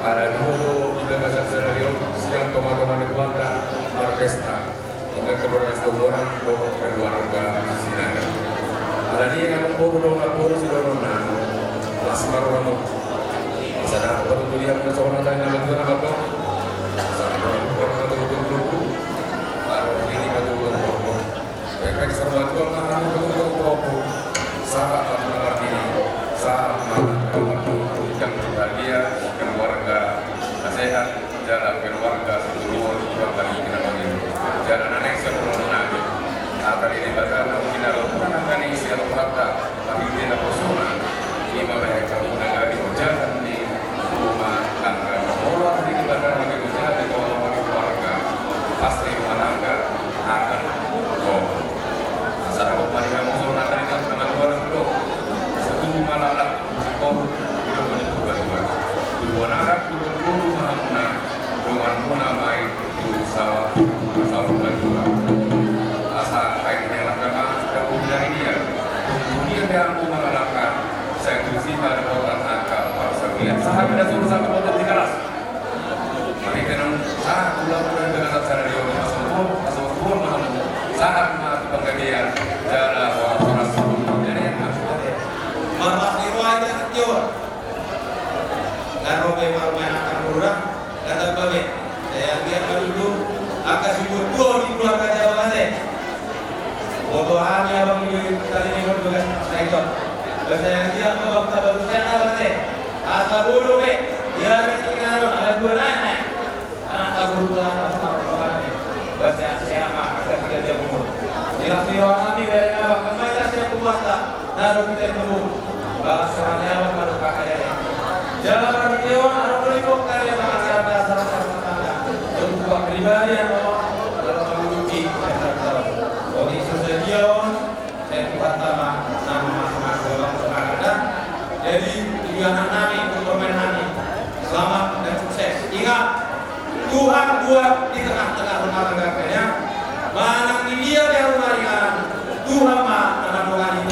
Ada dulu kita bahasa scenario siang teman-teman di Belanda orkestra dengan keberhasilan keluarga Sinaga. Ada dia yang bodoh si Dorona, Asmar Wano. Sadar betul dia persoalan tanya betul apa? Sadar betul. Baru ini betul. Efek serba itu kan betul. Saat mengerti saat yang bahagia keluarga sehat jalan keluarga seluruh keluarga kita bagi jalan anak sebelum nabi akan ini bakal mungkin kalau akan isi al-Fatha tapi tidak persona lima mereka menangani jalan di rumah tangga orang ini bakal bagi jalan di keluarga pasti menangga akan saat kembali kamu zona dari teman orang bro satu malam Wanara guru mahamna dengan munamai itu sawah juga asa kaitnya lakukan kemudian ini ya kemudian yang mengalahkan saya tusi pada orang akal parsawian sahabat dan suruh sampai potensi di kelas mari kenang saat ulang dengan acara dia asal mahamna saat penggajian jalan orang jadi yang maksudnya marah riwayat Jawa Robe marmai akan murah kata babe saya biar dulu akan subur dua di keluarga Jawa Barat bodohannya abang ini kali ini bertugas saya itu saya dia bawa kabar saya apa teh asal dulu be dia sekarang ada dua anak aku pulang bahasa siapa ada tiga jam umur dilasi orang nabi dari abang kemana saya puasa naruh kita dulu bahasanya abang baru kakaknya jalan perkewan harus berikut karya masyarakat dasar untuk pribadi yang dalam menduduki bagi sosial dan pertama nama masing-masing orang jadi tujuan nami untuk bermain nami selamat dan sukses ingat Tuhan buat di tengah-tengah rumah tangga kalian mana dia yang rumah ringan Tuhan mah akan mengalami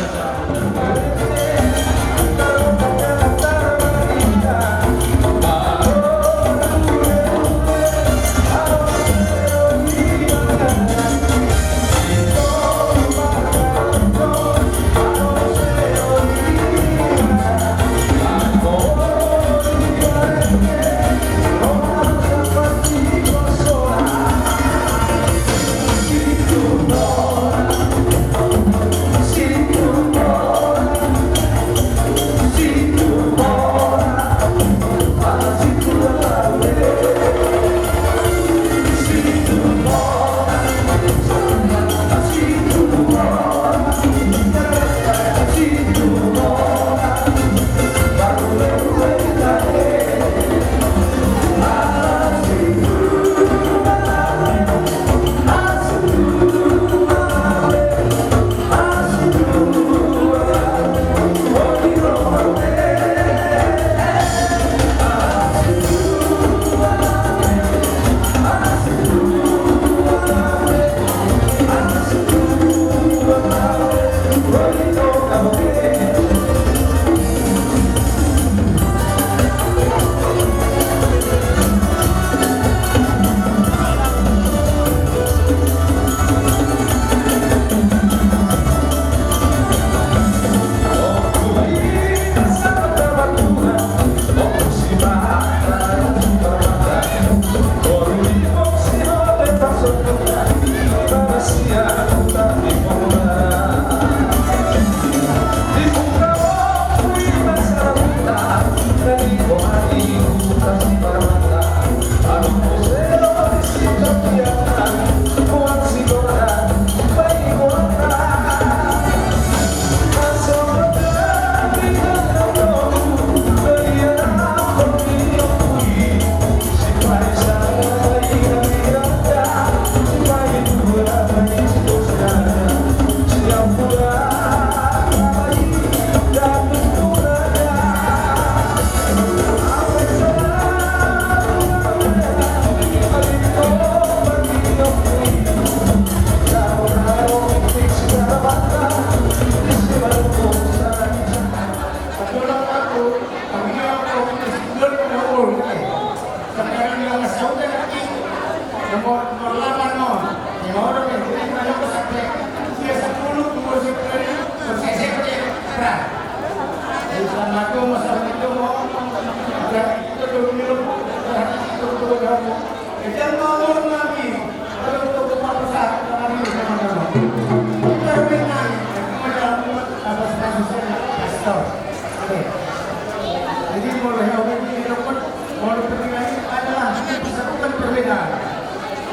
Jadi mulai orang ini dapat mulai penilaian adalah disatukan perbedaan.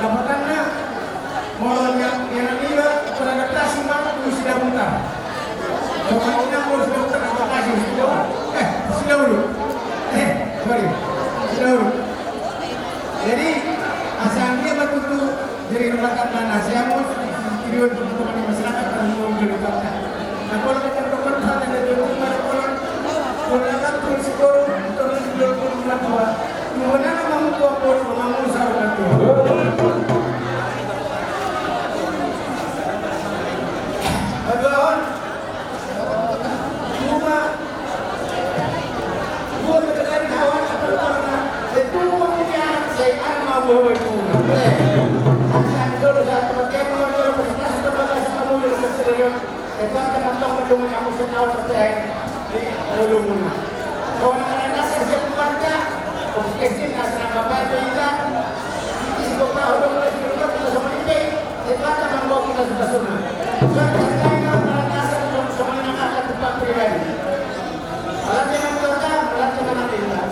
Lapatannya mulai yang nilai beradaptasi mampu sudah muntah. Pokoknya mau sudah beradaptasi sudah. Sudah dulu. Sorry. Sudah dulu. Jadi asal dia betul jadi rakyat mana saya mau video untuk masyarakat dan mau berdebatnya. Nah kalau kita berdebat ada dua Pernahkan polisi korup, terus jual korup tua. Mana kamu tua korup, kamu sahabat tua. Aduan, cuma gua dari kawan atau karena itu punya saya mau bawa itu. Kalau saya pakai mau presentasi terbatas kamu yang serius, itu akan nonton mendung kamu setahu percaya. Ulumuna. Kalau nak nasi semuanya, kesian nasi apa juga. Isiko kau dulu kita sama ini. Kita akan membawa kita sudah semua. Jangan nasi semuanya akan tempat pribadi. Alat yang kita, alat yang nanti kita.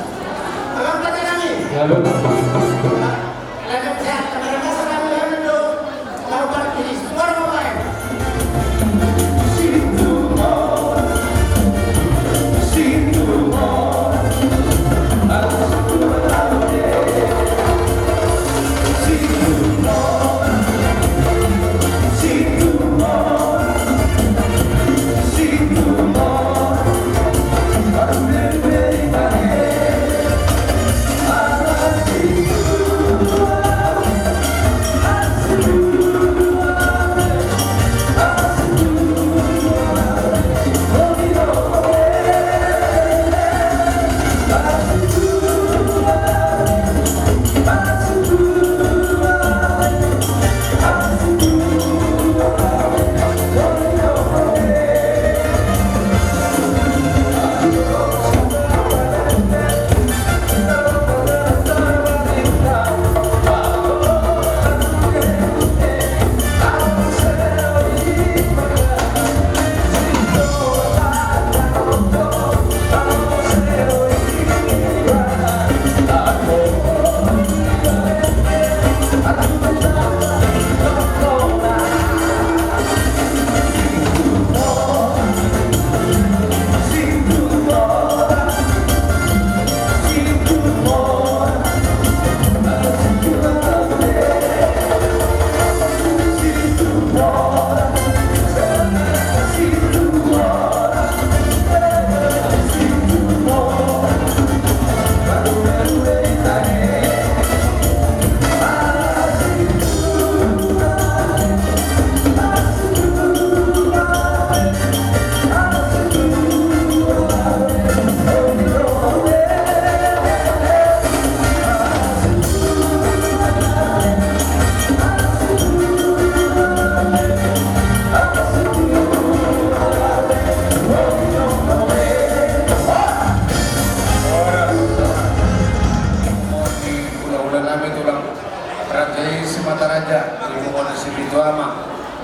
Alam kita nanti. Lalu. Lalu saya akan nasi kami yang itu. Kalau pergi semua orang.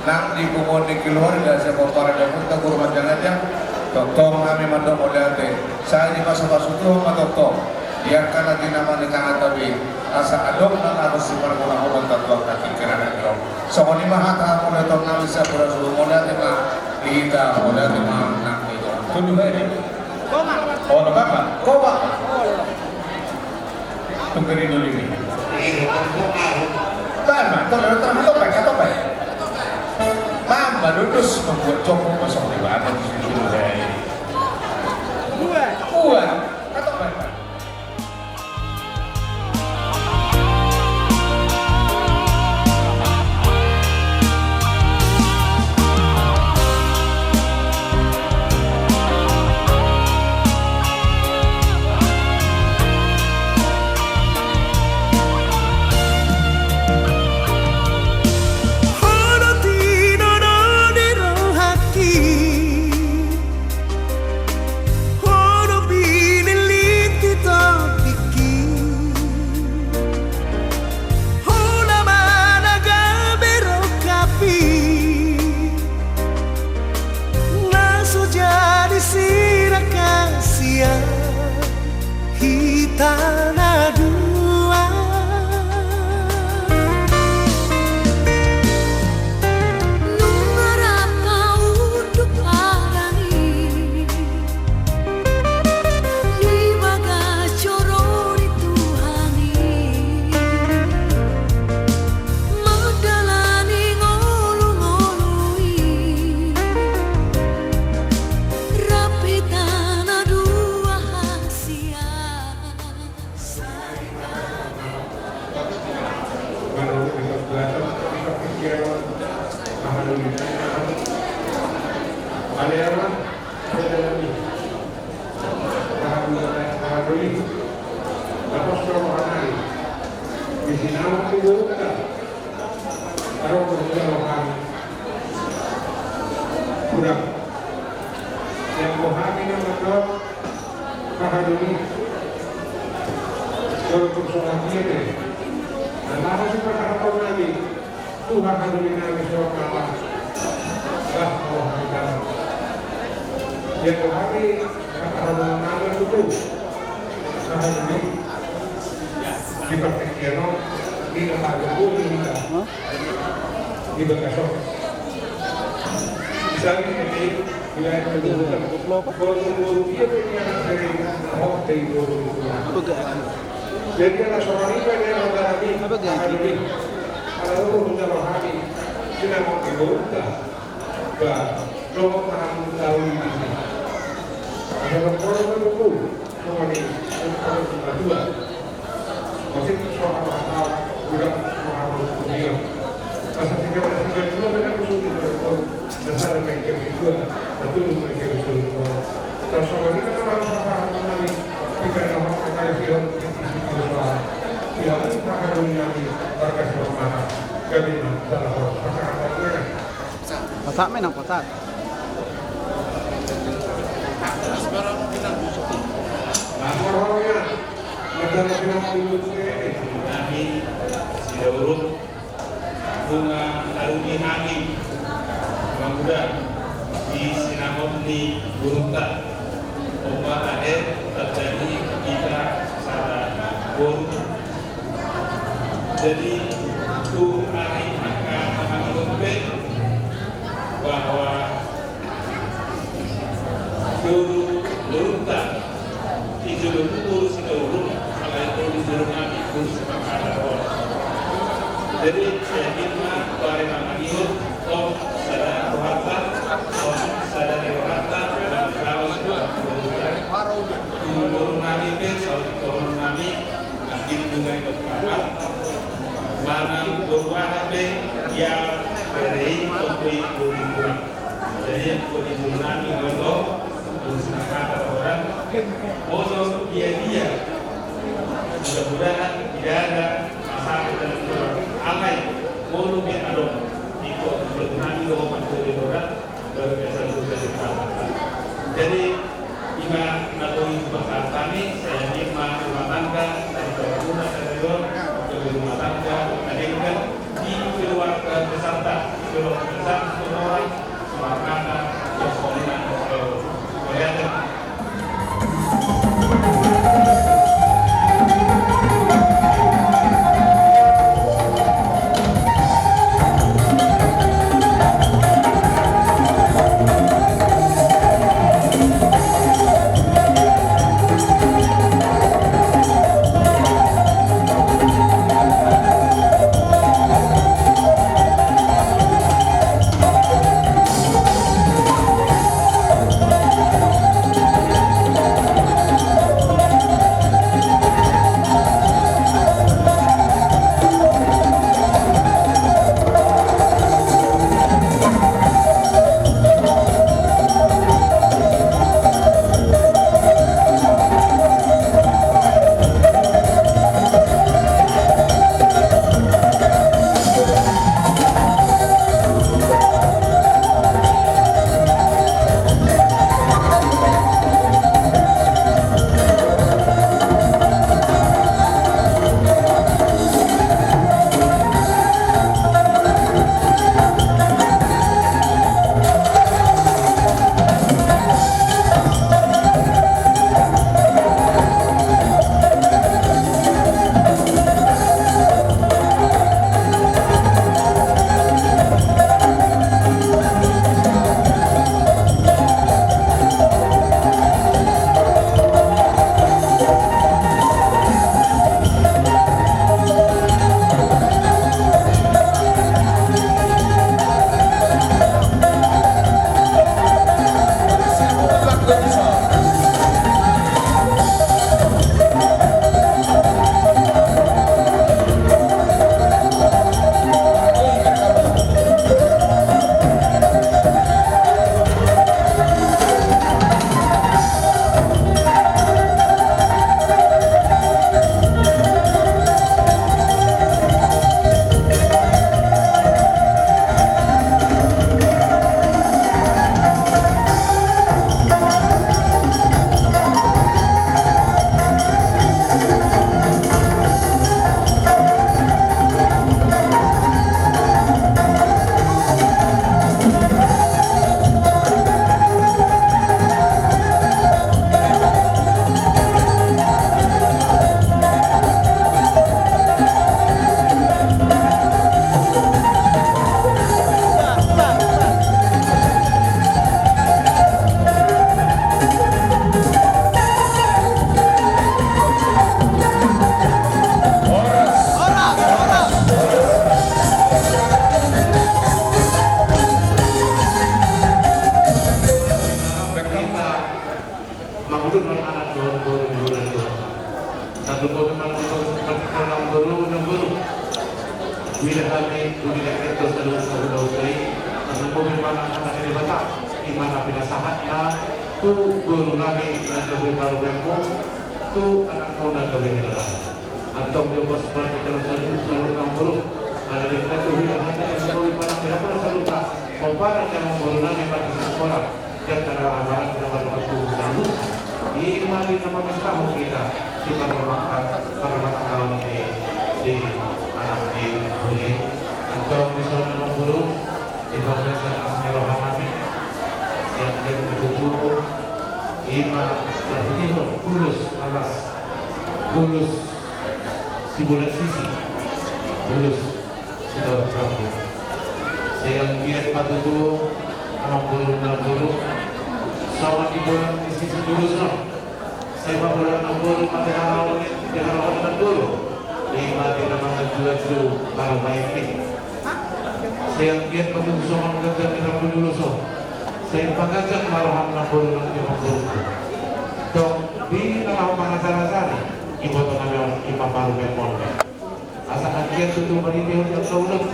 Nang di pungoni keluarga saya para dapat tak kurban aja. Totong kami mandang oleh saya di masa itu matotong. Biarkan lagi nama nikah tapi asa adong nang harus dipergunakan orang tatuan kaki kerana adong. Soalnya mahata mulai tong nang bisa berasal mulai tema kita mulai tema nang itu. Tujuh hari. Oh apa? Koma. Tungguin dulu ini. Tama, topek. Mama lulus membuat cokok masuk di mana di situ saya. Buat. Atau apa? Horo Aliawan Federasi Kahaduli Tapos Rohanay Isinawang Tiburuka Araw Rohan Kurang yang Mohami ng Maklop Kahaduli Untuk soal kiri dan maka si pagkakataon namin Tuhan Kahaduli namin sa mga bah Mohami dalam yang Mohami Kahaduli namin itu Kahaduli di Pakistano di Kahaduli di Bekasok misalnya ini wilayah kedudukan guru dia punya dari Ahok dari guru jadi kalau seorang itu yang mengalami Kahaduli kalau sudah Mohami sudah mau dibuka bah Romo Maham tahu ini ada orang itu semua ini untuk dua masih soal akal udah Maham dia masa 3 itu mereka usul dasar mereka itu betul mereka usul terus soal ini kan harus paham mengenai pikiran orang terkait film ya maka dunia ini warga semua kabin salah satu pasangan Patak main ang patak. Lapornya negara Nabi Sidaurut bunga Aruni Hakim Muda di Sinamon di Burunta obat air terjadi kita salah bor jadi itu hari akan mengambil bahwa guru Burunta itu urus Sidaurut kalau itu disuruh Nabi urus jadi saya bari mangiut oh sadar rohata oh sadar rohata dan kalau sudah turun nabi besok turun nabi akhir bunga itu kalah mana berwarna yang beri kopi kurang jadi kopi nabi kalau usaha kata orang bodoh dia mudah-mudahan tidak ada masalah dan alay mulu bi adon iko berkenaan do manturi ora berbiasa jadi ima nakoi bakal kami saya nikmat rumah tangga dari berguna dari rumah tangga meninggal di keluarga beserta keluarga besar semua orang makanan kesolehan kelihatan Wilahami dunia itu selalu selalu mobil mana akan dari batak di mana pinasahat na tu guru nami dan lebih baru bempo tu anak kau dan lebih hilang atau bebas seperti kalau selalu kampung ada di kita tu hilang hanya yang mobil mana tidak pernah selalu tak kompara yang guru nami pada sekolah dan karena amalan dapat waktu selalu ini mari nama mestamu kita di para kawan di anak di boleh atau misalnya nama guru di bawah Asmirohami yang kedua Ima Terhubung Kulus alas Kulus di bulan sisi Kulus sudah berakhir saya lihat pada itu 60 sama di bulan sisi Kulus saya bulan 60 pada awal dengan awal dulu Ima tidak mengajukan dulu kalau baik saya lihat pada usaha mengajar di Rabu dulu saya pengajak marahan 60 dong di tengah pengacara-acara ibu tengah imam baru memon asa kajian tutup beribu yang seulang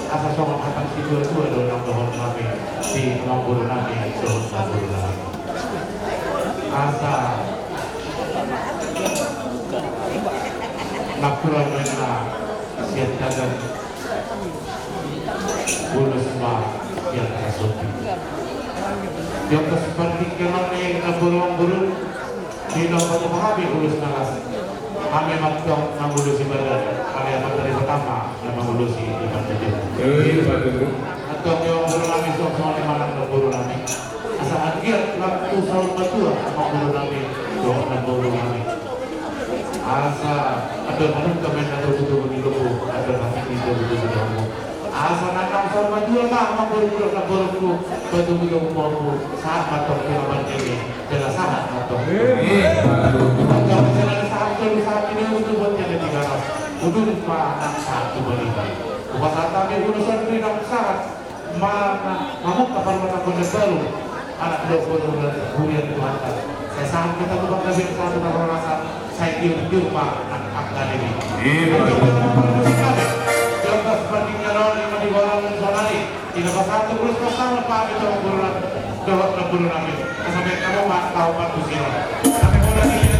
asa soal akan si dua-dua dalam dohon kami di 60 nabi dohon 60 nabi asa nakuran mereka siap jalan bulu semua yang tersuti yang seperti kenal yang burung-burung di nomor kami bulu senalas kami maktong bulu si badan kami akan dari pertama yang bulu si ikan tujuh atau yang bulu kami semua di mana bulu kami asal akhir waktu sahur batua bulu kami doa bulu kami asa ada mana kami ada butuh begitu ada kami itu butuh kamu asa nakam sama dua mah buru-buru betul-betul mau saat matang kelaban ini jelas saat matang kalau jelas saat ini untuk buat yang di garas udah anak satu balik bahasa kami urusan beri nak saat mana kamu kapan mata baru anak 20 bulan kuliah di Mata saya saat kita bukan lebih satu rasa saya tiup pak anak ini contoh seperti kalau yang di bawah sonali tidak satu terus bersama pak itu bulan bulan nabi sampai kamu mak tahu pak usia sampai bulan ini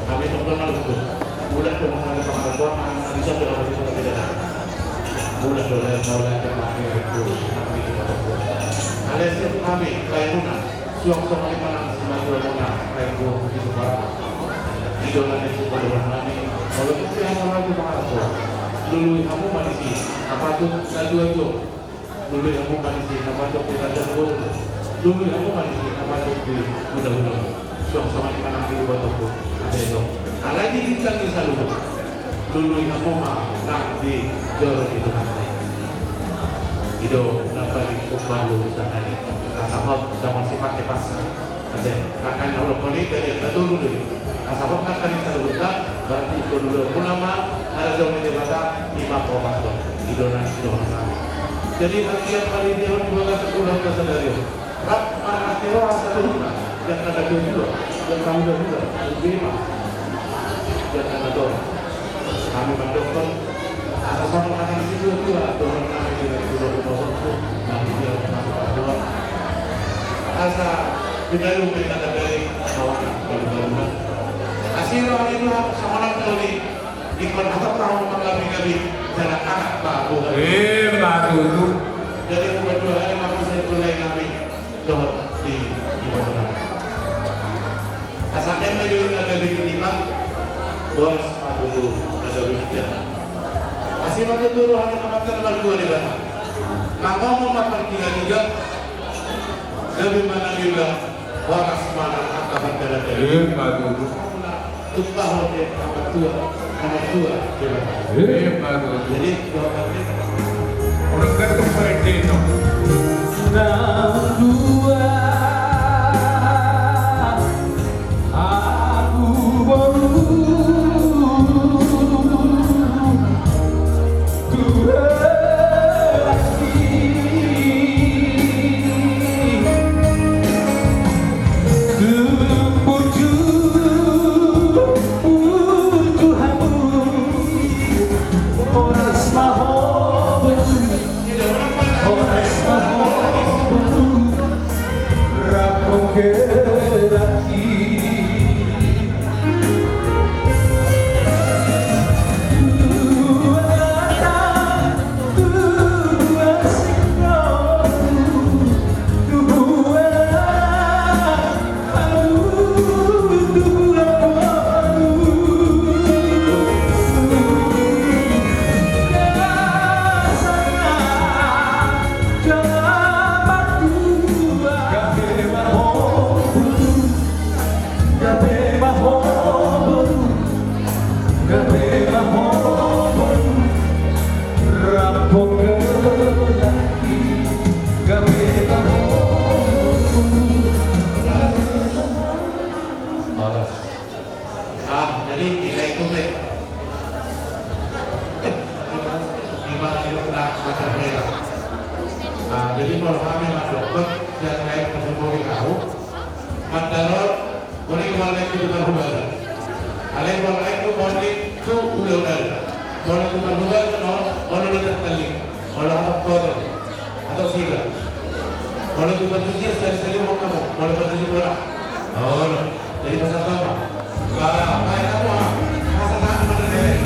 kami normal itu. Bulan ke mengenai pengalaman bisa berlaku itu tidak. Bulan dolar kami itu kami kita buat. Alias kami kainuna, suang-suang di mana semua mana kainu itu pak. Idola itu pada kami. Kalau itu yang orang itu pengalaman. Dulu kamu manisi, apa tuh dua itu. Dulu kamu manisi, apa tuh kita jemput. Dulu kamu manisi, apa tuh di mudah-mudahan. Suang-suang di mana itu buat aku. Ada itu. Lagi kita bisa dulu kamu mah nanti jorok itu nanti itu dapat dikumpul sana ini asal zaman sifat pas ada akan Allah kali dari betul dulu asal akan kita lupa berarti itu dulu ulama ada jauh di batas 5 profesor itu nanti jadi setiap kali dia juga sekolah ke sendiri rap akhirnya asal lupa yang ada juga yang kamu juga lima dan ada doa kami mendukung atas makanan itu juga doa kami tidak itu kami dia masuk doa asa tidak lupa ada dari kawan kami hasil orang itu sama orang kali ikut atau tahu mengalami jalan anak baru baru itu. jadi berdua hari makin saya mulai kami doa di ibadah asalnya menjadi ada di lima bos dulu ada begitu. Masih ada dulu hanya kematian berdua di sana. Maka mau makan tiga lebih mana juga waras mana akan dari. Baru. Tumpah oleh amat tua. Baru. Jadi doa kita. Orang kan kemarin itu. Dua aku baru jadi kita itu lima kilo kena macam mereka. Jadi kalau kami masuk yang lain kesemua tahu, mandarot boleh kembali ke tukar hubungan. Alih boleh itu boleh itu udah. Boleh tukar hubungan boleh terkali, boleh apa atau sila. Boleh tukar tujuh sekali mau kamu, boleh bertujuh orang. Oh, jadi pasal apa? Baik kamu, pasal apa mana deh?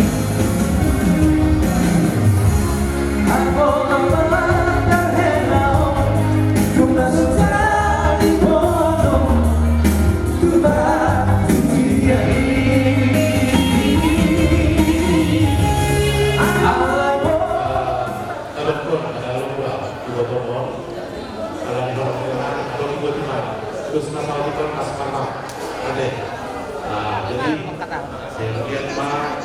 Terus nama kita asmara ada. Jadi saya lihat mah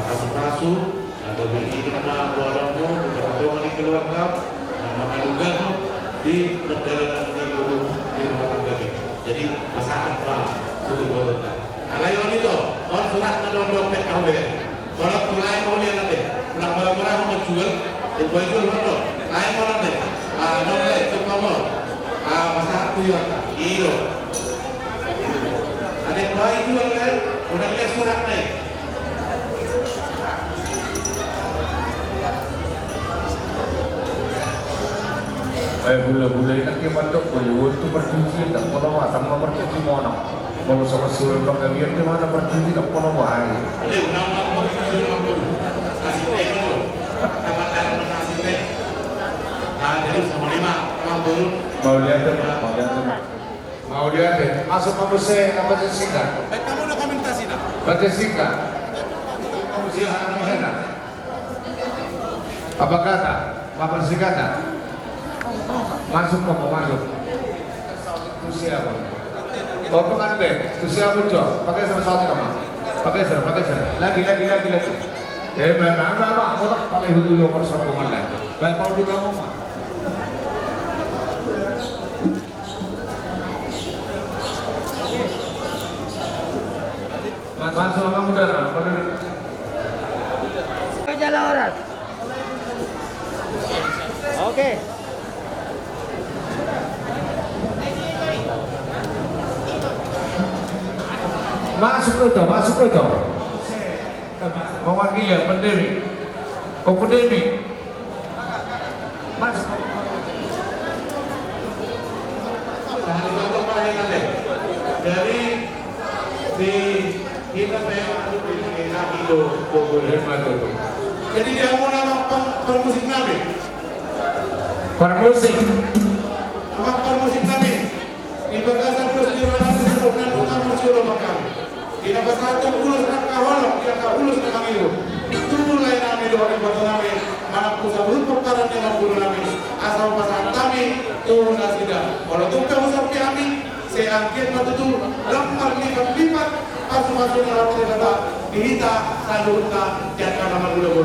kamu masuk atau begini nama buaramu atau di keluarga nama juga di perjalanan di rumah tangga ini. Jadi masakan pak sudah buatnya. Kalau yang itu orang surat mendownload dompet kamu ya. Kalau mulai mau lihat nanti, pulang barang-barang mau jual, itu jual mana? Lain mana nanti? Dompet cuma mau. Masalah itu ya, iyo. Ada bayi juga kan, udah lihat surat naik. Bula-bula ini kan kita bentuk bulu itu berfungsi tak kalau macam nomor berfungsi mana? Mau sama suruh pengalian di mana berdiri tak pernah wahai. Mau lihat mau lihat masuk manusia apa singkat. Kamu udah komentasi dah. Baca singkat. Apa kata? Apa singkatan? Masuk kok masuk. Itu siapa? Bapak kan deh. Itu siapa cok? Pakai sesuatu kamu. Pakai lagi. Mana? Mau tak pakai dulu nomor sambungan lagi. Baik kalau di kamu mah. Masuk kamu dah. Jalan orang. Oke. Masuk itu. Mewakili pendiri. Pendiri. Masuk. Dari di kita memang itu jadi dia mau nama permusik nabi. Permusik. Nama permusik nabi. Di bagasan terus di mana disebutkan utama suruh makan. Di bagasan ulus nak kaholok, dia ulus nak kami itu. Itu mulai nabi doa di bawah nabi. Mana pusat perkara dengan guru nabi. Asal pasal kami turun asida. Kalau tu kau sampai kami, saya angkat mata tu lembar lipat. Masuk dalam cerita dihita salurta jangan nama dulu.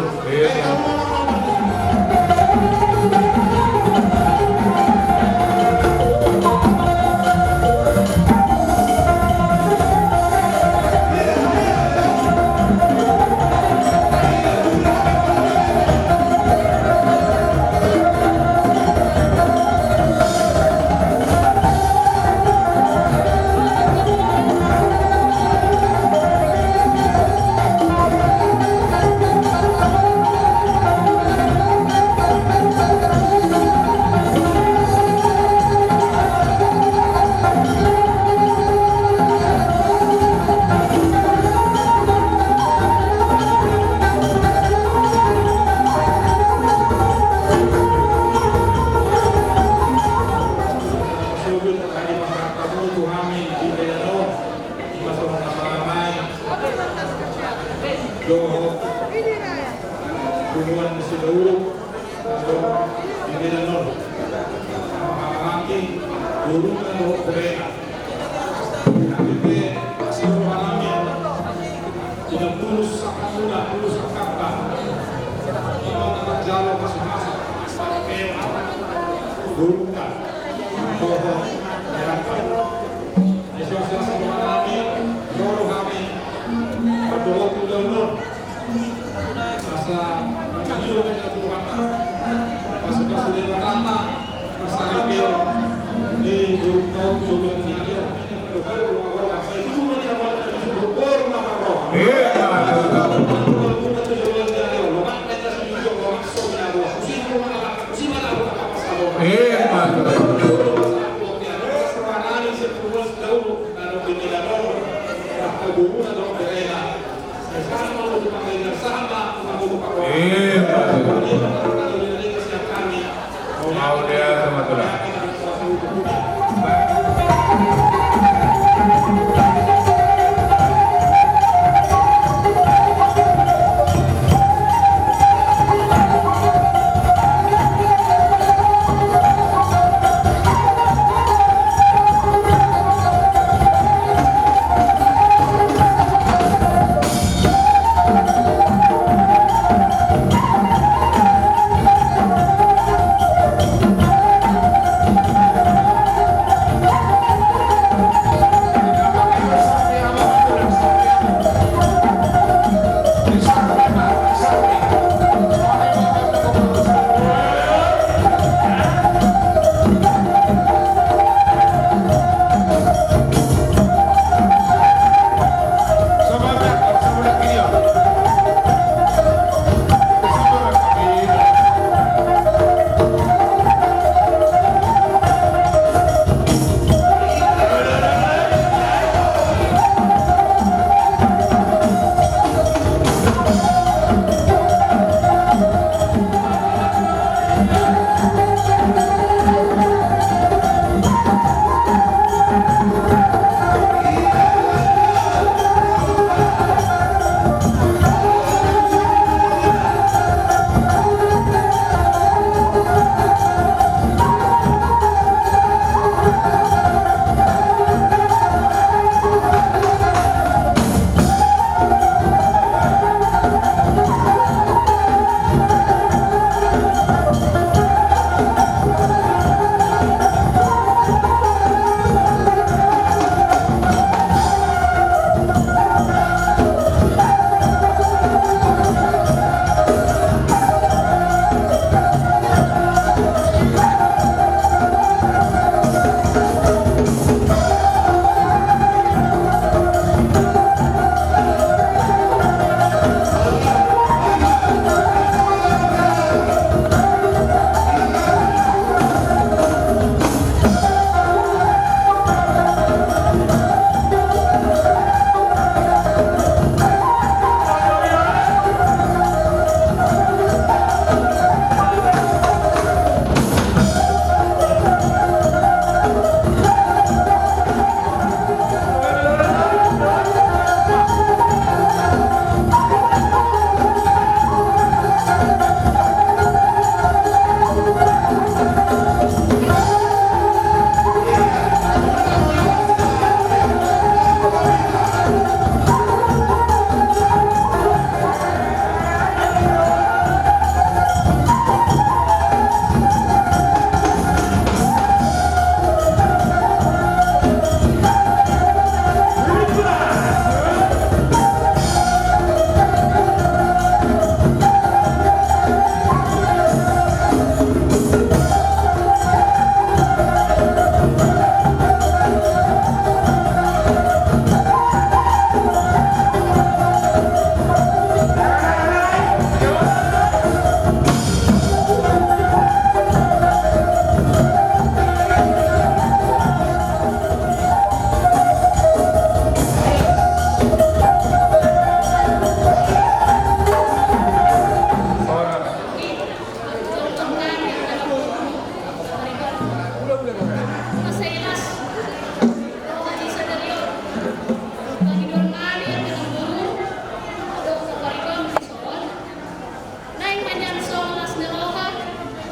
hanya solas neloha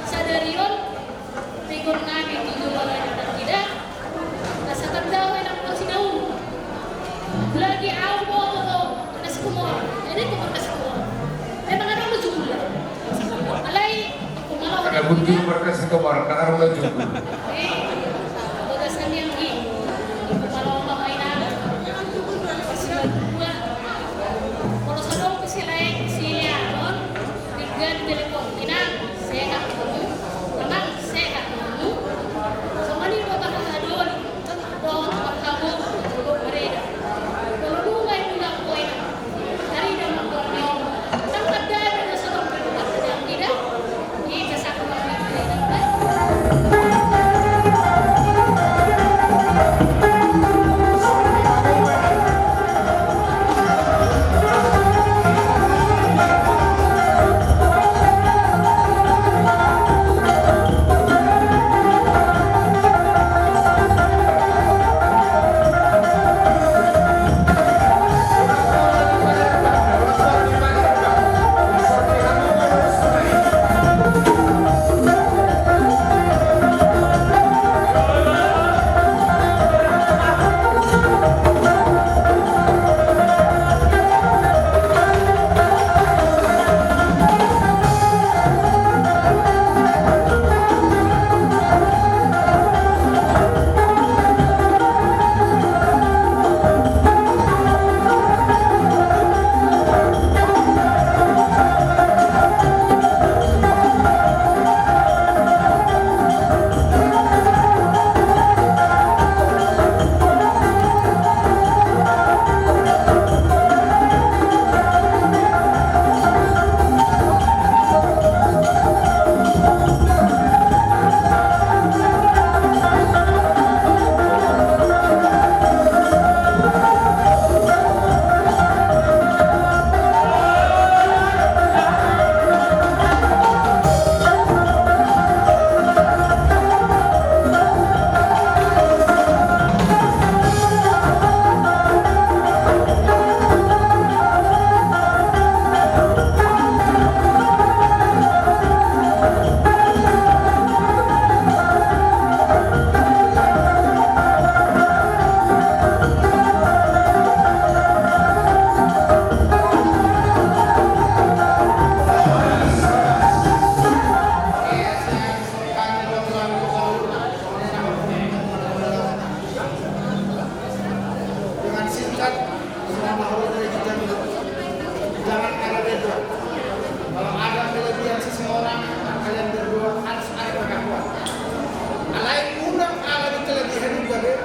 sadarion pikun nabi tujuh orang dan tidak nasa tandau enak sinau lagi awal nas kumur jadi kumur kas kumur memang ada lucu pula alai kumalau Ada bunyi berkas kemarin, nak arung laju. bagasan yang ini kumalau mainan persilahan dua kalau sedang kesilai siaron tiga di telepon inang sehat kamu memang sehat kamu sama ni buat apa adon doa tempat kamu cukup berbeda kalau lu nggak punya poin dari dalam dunia tempat dari seorang perempuan yang tidak ini kesakuan dengan singkat selama Allah dari kita hidup. Jangan ada beda. Kalau ada kelebihan seseorang, kalian berdua harus ada pengakuan. Alain undang Allah di kelebihan juga deh.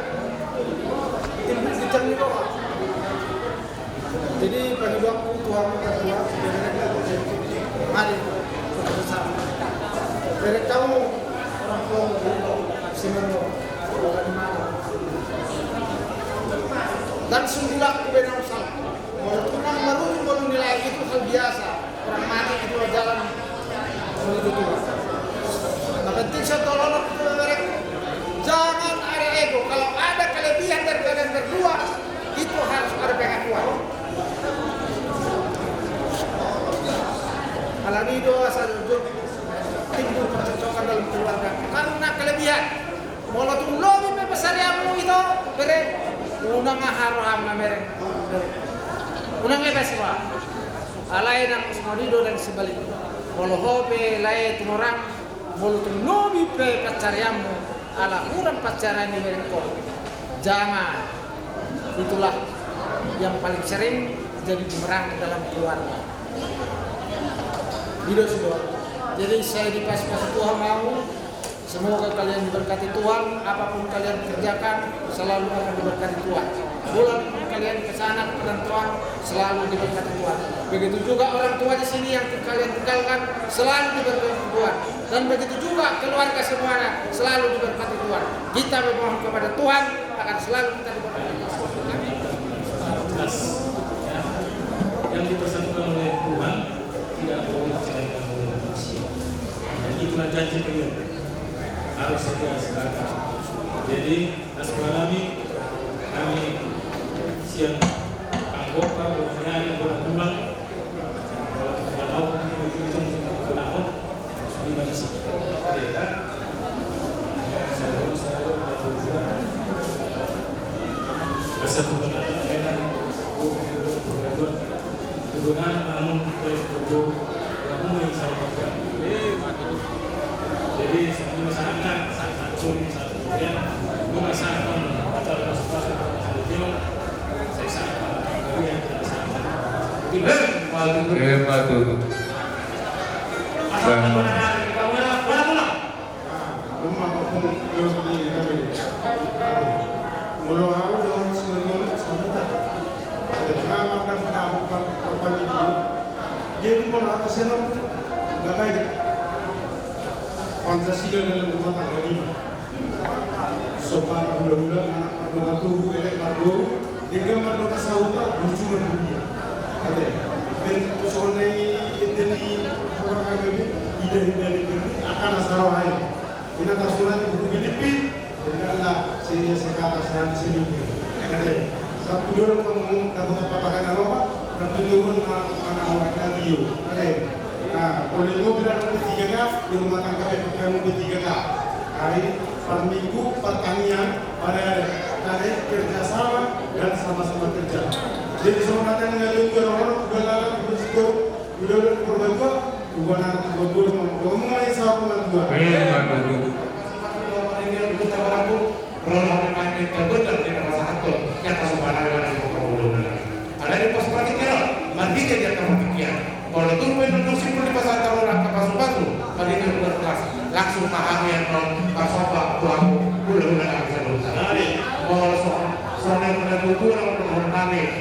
Timbul di jam bawah. Jadi bagi waktu Tuhan berdua, mari kita bersama. Dari kamu orang tua Simeno, orang mana? Dan sungguhlah kebenaran salah. Walaupun orang baru nilai itu hal biasa, orang mati itu jalan menuju Tuhan. Nah, penting saya tolong mereka, jangan ada ego. Kalau ada kelebihan dari kalian berdua, itu harus ada pengakuan. Kalau ini doa saya timbul percocokan dalam keluarga karena kelebihan. Walaupun lebih besar yang itu, beri unang haram na mereng. Unang ebeswa. Alay ng semodido dan sebaliknya. Walau hobi lay tunurang, walau tunobi pe pacaryamu, ala urang pacaran ni mereng ko. Jangan. Itulah yang paling sering jadi bumerang dalam keluarga. Hidup semua. Jadi saya dikasih Tuhan mau. Semoga kalian diberkati Tuhan, apapun kalian kerjakan selalu akan diberkati Tuhan. Bulan kalian ke sana ke Tuhan selalu diberkati Tuhan. Begitu juga orang tua di sini yang kalian tinggalkan selalu diberkati Tuhan. Dan begitu juga keluarga semuanya selalu diberkati Tuhan. Kita memohon kepada Tuhan akan selalu kita diberkati. Yang dipersatukan oleh Tuhan tidak boleh diceraikan oleh manusia. Dan itulah janji beliau. Harus segera sekarang. Jadi asbalami kami siang anggota bernyanyi berkumang kalau kita tahu Jadi saya masyarakat saat sore satu kemudian memasakan atau masuk-masuk saya sahabat kemudian tidak sahabat. Betul. Rumah maupun yang sendiri kami. Mula aku dengan sebenarnya sebentar. Dengan akan melakukan korban itu, dia pun atas senang nggak baik. Pancasila dalam rumah tangga ini. Sopan muda-muda anak tubuh elek margo, hingga margo kasauta bercuma dunia. Ada. Dan soalnya ini orang agama dari akan asal lain. Ini tersurat buku Filipin, dengarlah sini sekata saya di sini. Ada satu orang ngomong takut apa-apa apa, dan turun anak orang radio. Ada. Nah, kalau itu bilang tiga kali di rumah tangga kamu tiga kali. Hari per minggu pertanian pada hari kerjasama dan sama-sama kerja. Jadi sebenarnya dengan orang berlalu bersiko, udah berbagi, bukan ngomong lagi sama teman gua. Betul. Kita berlaku rolah memang terbetul di nomor satu yang kesubahan dari pemulung. Ada di pos praktiknya, mandi jadi akan berpikir. Kalau itu menurut simpul di pasar taruhan kapal batu, mandi itu berkelas langsung paham yang non pasoba pelaku udah bisa berusaha. Kalau soalnya pada buku orang kami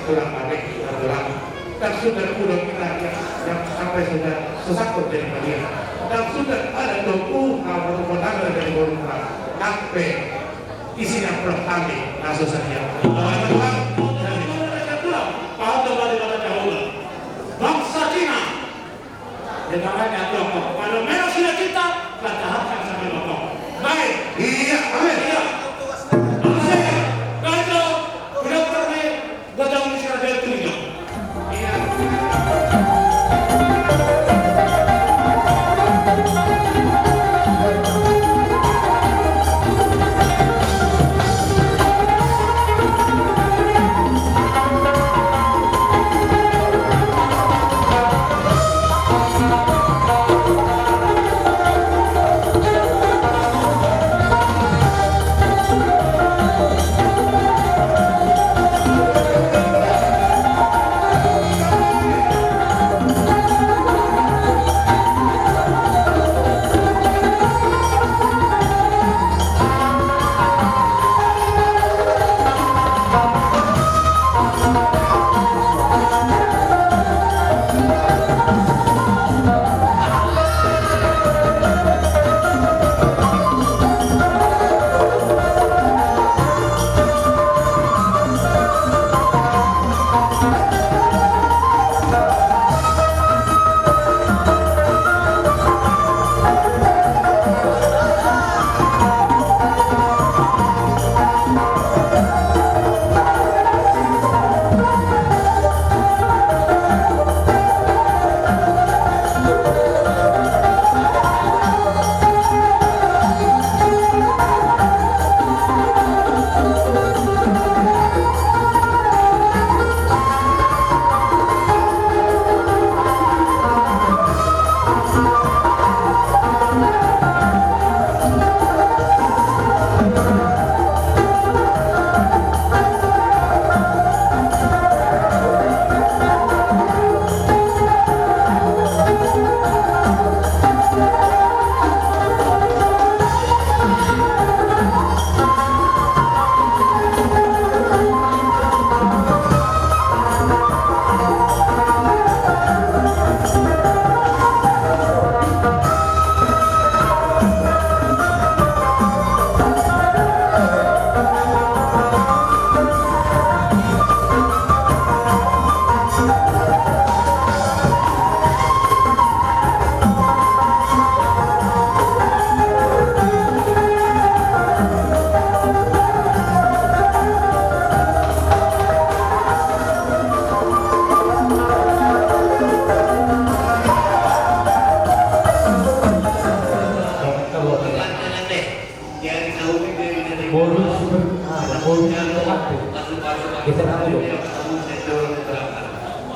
pulang balik dan sudah pulang kita yang sampai sudah sesakut jadi bagian. Dan sudah ada 20 rumah tangga dari Borneo sampai isinya pulang kami langsung saja. Bangsa Cina negaranya Tiongkok. Kalau memang sudah kita tahankan sampai Tiongkok. Baik. Iya, amin. Iya. Kalau udah pernah gajah Indonesia dari Tunisia. Iya.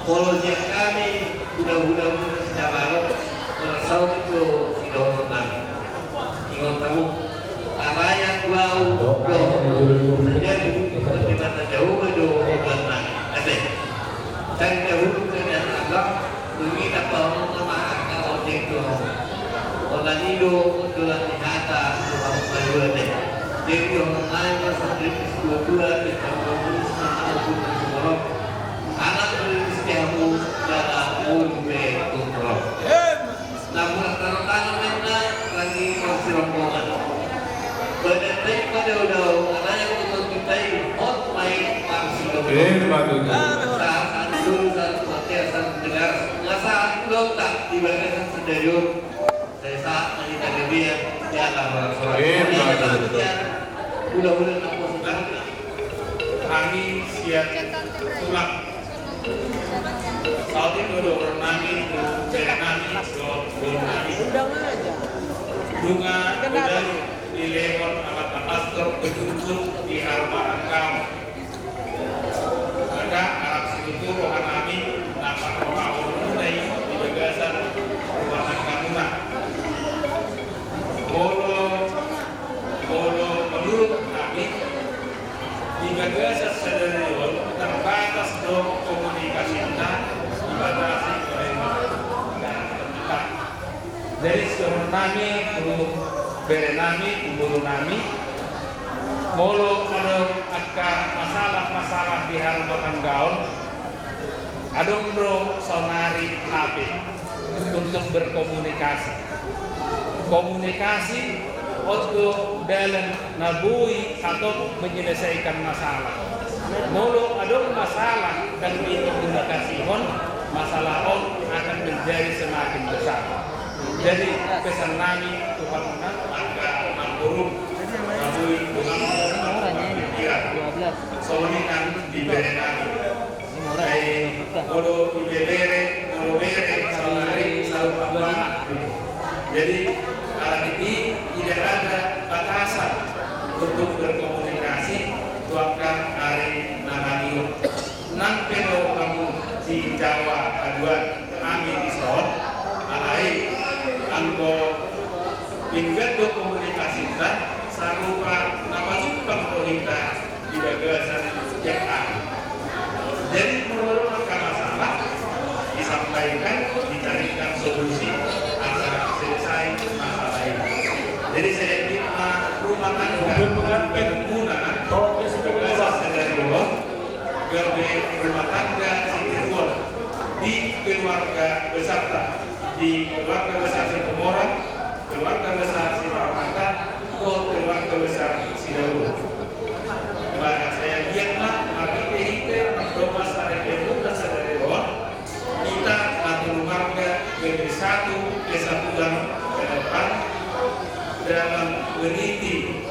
Kalau kami mudah-mudahan sudah baru, saud itu tidak Indo adalah nyata dalam payuannya. Jadi orang lain sendiri dua-dua kita berurus maupun bersorok. Anak berurus kamu dalam umbe umroh. Namun tangan mereka lagi masih rombongan. Benar-benar pada udah anak yang untuk kita hot main langsung. Saat dulu saat podcast dengar ngasah belum tak dibagikan stadion. Saya saat kita kemudian jalan orang udah nak kami siap pulang. Saat itu orang kami bunga udah dilewat alat-alat terbentuk di halaman kamu. Maka Arab itu rohan kami dapat membangun mulai di bagasan ruangan kamu. Kalau menurut kami di gagasan sederhana terbatas dong komunikasi kita dibatasi oleh kita. Jadi seorang kami untuk berenami, kubur nami, kalau ada masalah di halaman gaun, ada sonari HP untuk berkomunikasi. Komunikasi untuk dalam nabui atau menyelesaikan masalah. Mulu ada masalah dan komunikasi masalah akan menjadi semakin besar. Jadi pesan kami Tuhan akan memburuk nabui pikiran. Soalnya diberi kami. Kalau diberi selalu jadi alat ini tidak ada batasan untuk berkomunikasi. Tuakan hari nanganiu nang pedo kamu di Jawa aduan kami di Son alai angko inggat komunikasi kita sarupa nama sumpah pemerintah di bagasan yang jadi menurut masalah disampaikan dicarikan solusi agar selesai masalah ini. Jadi saya minta rumah tangga penggunaan bagasan dari luar ke rumah tangga Sitirwon di keluarga besar di keluarga besar Situmorang, keluarga besar Siparamata, atau keluarga besar Sidawu. Maka saya lihatlah maka kita rumah saya keluarga dari luar kita atau keluarga menjadi satu kesatuan ke depan dalam meniti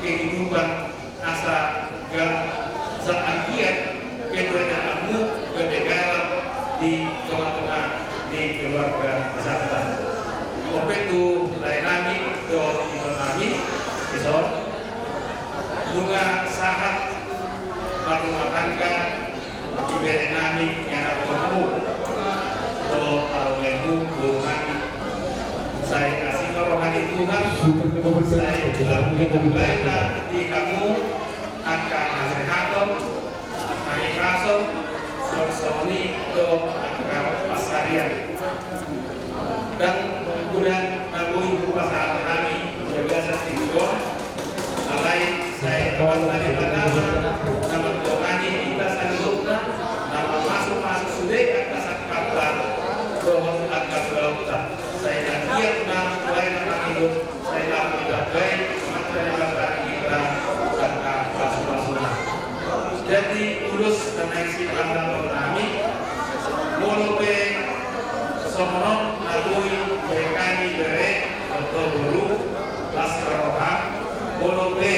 kehidupan asa dan seagian keberadaanmu ke negara di tengah-tengah di keluarga besar. Apa itu lainami do kami besok juga sahat rumah tangga diberi nami yang aku do almemu kami saya kasih rohani Tuhan saya lakukan di kamu akan nasihatkan hari kasih sosoni do akan pasarian dan kemudian nabui pasar kami jaga setiap alai saya kawan tadi nama rohani kita sanggupna nama masuk sudah atas kata rohani akan berlaku saya lihat mulai hidup saya lakukan baik maka kita akan masuk-masuknya. Jadi urus tentang si pandang kami mulai semua nabui bekani bere atau guru laskar mulai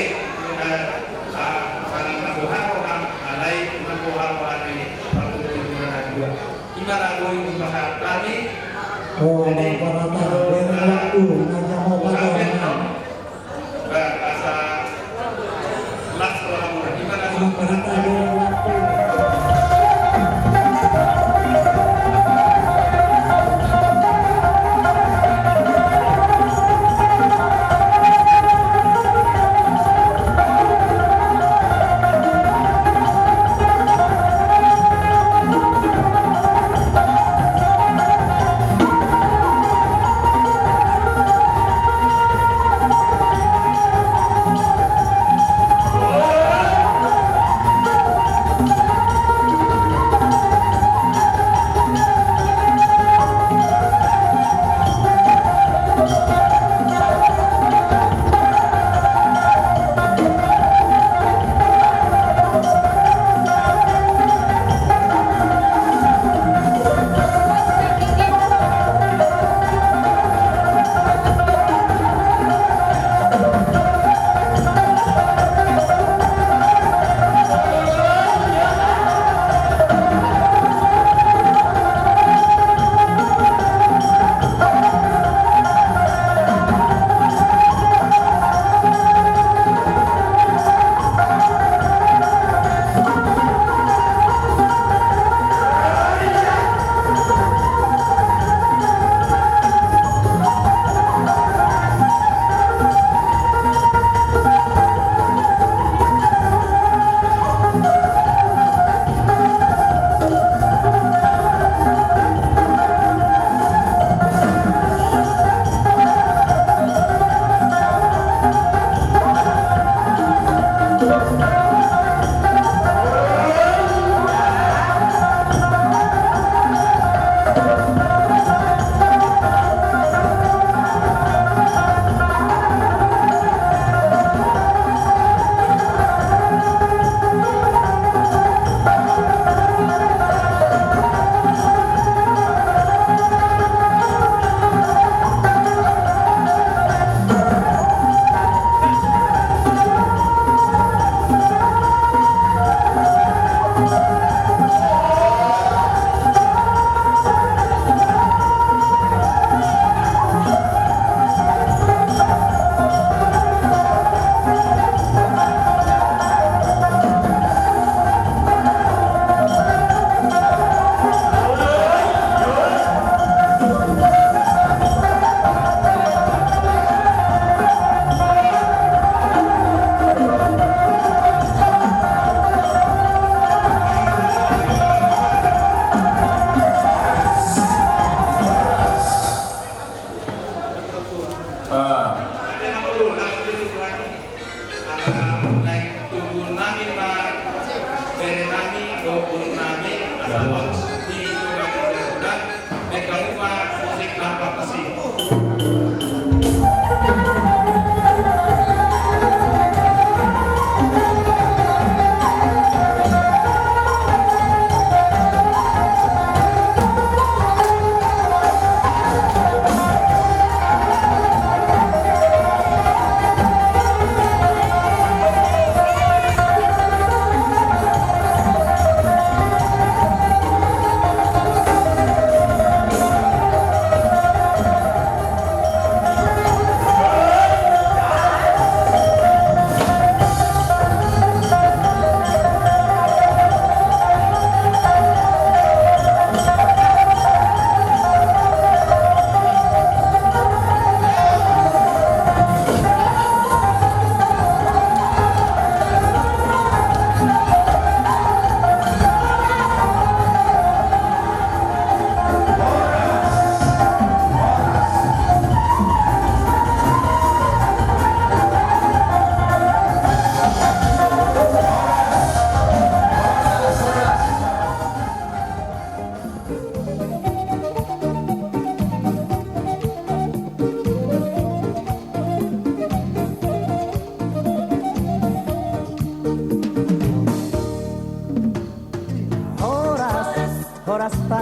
paling Tuhan orang alai Tuhan wali patut digunakan juga. Gimana nabui bahasa kami jadi bahasa laskar gimana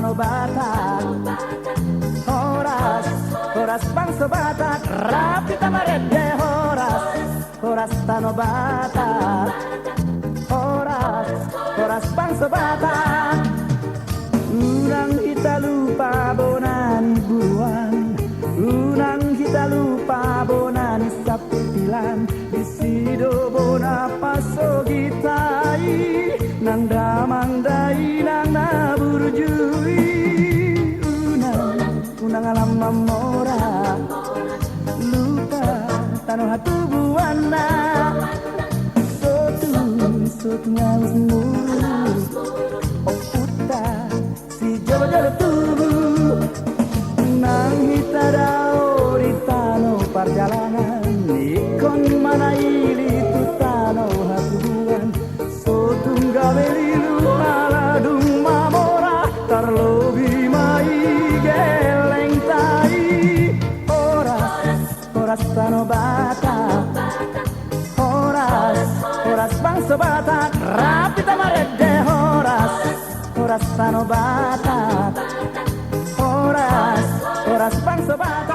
tano Batak. Horas bangsa Batak, rapi tamarede horas tano Batak. Horas bangsa Batak. Unang kita lupa bonani buruan, unang kita lupa bonani saputilan, disido bona pasogitai, nang damang dai nang naburjui. Unang alam mamora, lupa tanah hatu buana, sotu ngalus muru, oputa si jodoh tubuh, nang hita dao di tano perjalanan, ikon mana ili tu tano hatuan, sotu gabelilu maladung mamora, terlobi mai geleng tai, horas tano Batak, horas bangsa Batak, rapi tamarede horas tano Batak, horas bangsa Batak.